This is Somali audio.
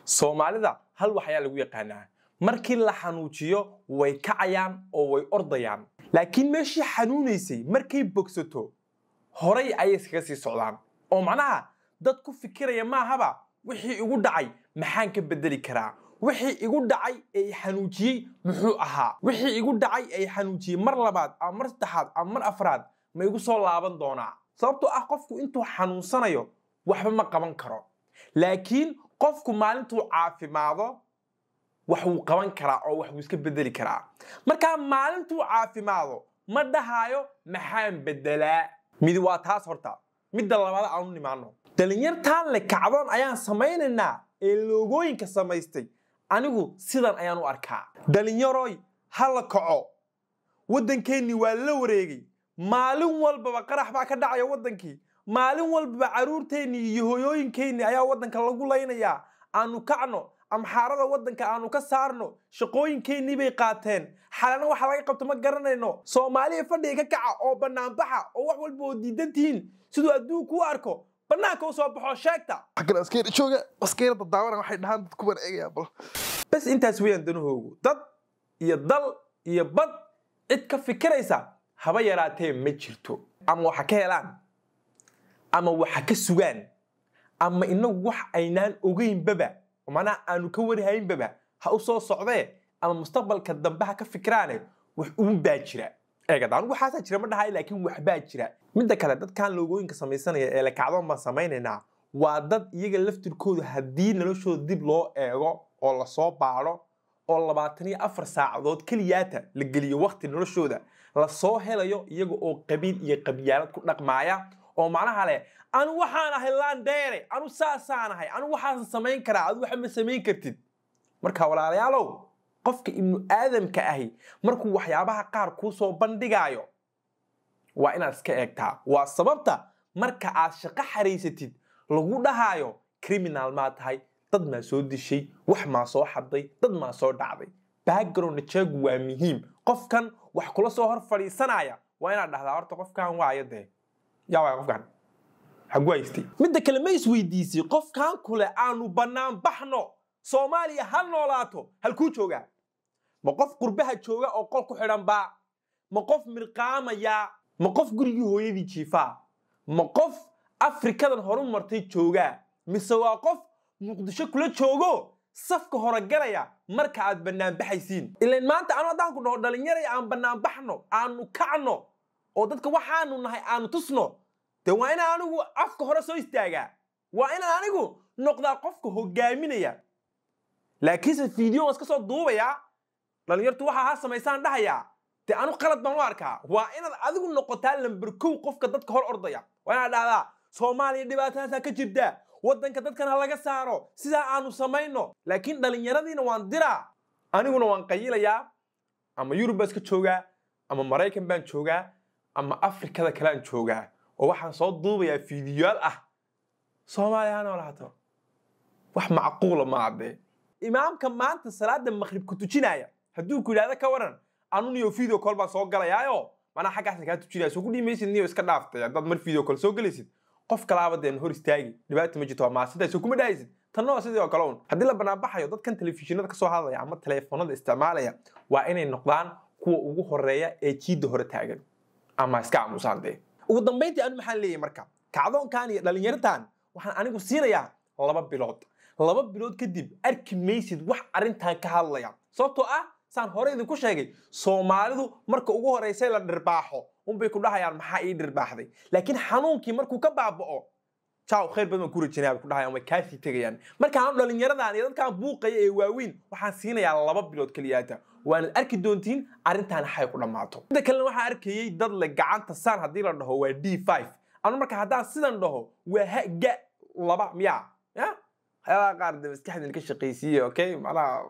Soomaalida hal wax ayaa lagu yaqaanaa markii la xanuujiyo way kacayaan oo way ordayaan laakiin meeshii xanuunaysay markay bogsato horay ay iskaga sii socdaan oo macnaha dad ku fikiraya ma ahaba wixii igu dhacay maxaan ka bedeli karaa wixii igu dhacay ee xanuujiyay muxuu ahaa wixii igu dhacay ee xanuujiyay mar labaad ama mar saddexaad ama mar afraad ma igu soo laaban doonaa sababtoo ah qofku intuu xanuunsanayo waxba ma qaban karo laakiin qofku maalintuu caafimaado wax uu qaban karaa oo wax uu iska bedeli karaa marka maalintuu caafimaado ma dhahayo maxaan bedelaa mid waa taas horta midda labaad aanu nimaano dhalinyartaan le kacdoon ayaan samaynaynaa ee loogooyinka samaystay anigu sidan ayaan u arkaa dhalinyaroy hala kaco waddankeennii waa la wareegay maalin walbaba qarax baa ka dhacaya waddankii maalin walbaba caruurteennii iyo hooyooyinkeennii ayaa waddanka lagu laynayaa aanu kacno amxaarada waddanka aanu ka saarno shaqooyinkeennii bay qaateen xalana waxa laga qabto ma garanayno Soomaaliya fadhiga ka kaca oo banaanbaxa oo wax walba oo diidan tihiin sidoo adduunku u arko banaanka u soo baxo sheegta xaqna askari jooga askarada daawana waxay dhahaan dad kuban eegaya bal bas intaas weeyaan danahoogu dad iyo dal iyo bad cid ka fikiraysa haba yaraatee ma jirto ama waxa ka helaan ama waxa ka sugaan ama inagu wax aynaan ogeyn baba ومعناه أنو كوري هاين بابا هاوصو صعبه أما مستقبل كدنبها كفكرانه وحوم باجرة إيه قدام وحاسة جرا مرة هاي لكن وحباجرة من ذكر دad كان لوجوين كسميسنا إلى كعدان ما سميننا وادد يجي لفت الكود هدين لوشو ديب لو إيرو ولا صوب بعرو ولا بعتني أفر ساعات كلياته لجلي وقت نلوشو ده للصوه هلا يجي أو قبيل يقبيلات كنا معايا oo macnaha le aan waxaan ahay laan dheere aan saasaanahay aan waxaan sameyn karaa aad wax ma sameyn kartid marka walaalayaalow qofka ibnu aadamka ahi markuu waxyaabaha qaar ku soo bandhigayo waa inaad iska eegtaa waa sababta marka aad shaqo xariisatid lagu dhahayo criminal ma tahay dad ma soo dishay wax ma soo xaday dad ma soo dhacday background check waa muhiim qofkan wax kula soo hor fariisanaya waa inaad dhahdaa horta qofkan waa ayade يا واي قفكان حقويستي مدة كلمة يسويديسي قفكان كله عنو بنام بحنو سوماليا هل نولاتو هل كو جوغا مقف قربها جوغا او قولكو حيران با مقف مرقامة يا مقف قريو هويدي جيفا مقف أفريكا دان هورون مرتي جوغا مسوا قف مقدشو كله جوغو صفك هورقاليا مركا عاد بنام بحيسين إلا ما انت عنو دانكو نهور دالينيري عن بنام بحنو عنو كعنو oo dadka waxaanu nahay aanu tusno de waa in anigu afka hore soo istaaga waa in anigu noqdaa qofka hogaaminaya laakiin fiideo iska soo duubaya dhalinyartu waxa ha sameeysan dhahaya de anu qalad baan u arkaa waa inaad adigu noqotaa lambar 1 qofka dadka hor ordaya waa inaad dhahdaa Soomaaliya dhibaatadaas ka jirta wadanka dadkan laga saaro sida aanu sameeyno laakiin dhalinyaradiina waan diraa aniguna waan qayilayaa ama Yurub iska jooga ama Mareykan baan jooga ama Afrikada kale aan joogaa oo waxaan soo duubayaa fiidiyoal ah Soomaaliya aan walaato wax macquul ma abe imaamka maanta salaada maghrib ku tujinaya haduu ku yiraahdo ka waran anu niyo fiideo call baan soo galayaayo mana xagaas ka tujinaya soo ku dhimaysid niyo iska dhaaftay dad mar fiideo call soo galaysid qof kala abadeen hor istaagi dhibaato ma jirto ma sidaas kuma dhaysid tanoo sidoo kale hadii la banaabaxayo dadkan telefishinada ka soo hadlaya ama telefoonada isticmaalaya waa inay noqdaan kuwa ugu horeeya ee jiida hore taagan ama iska aamusande ugu dambeyntii aan maxaan leeyahay marka kacdoonkan iyo dhalinyartaan waxaan anigu siinayaa 2 bilood kadib arki maysid wax arintan ka hadlaya sababtoo ah saan hore idin ku sheegay Soomaalidu marka ugu horeysay la dhirbaaxo bay ku dhahayaan maxaa ii dhirbaaxday laakiin xanuunkii markuu ka baabao ciao khayr badan ku rajinaa ku dhahayaan way kaasi tagayaan marka aan dhalinyaradan iyo dadkan buuqaya ee waaweyn waxaan siinayaa 2 bilood kaliyaata waan arki doontiin arintan xay ku dhamaato inta kale waxa arkayay dad la gacanta saan hadii la dhaho waa D5 anu marka hadaan sidan dhaho waa haga laba miya ya hala qaar maskaxdin ka shaqeysiyo okay macna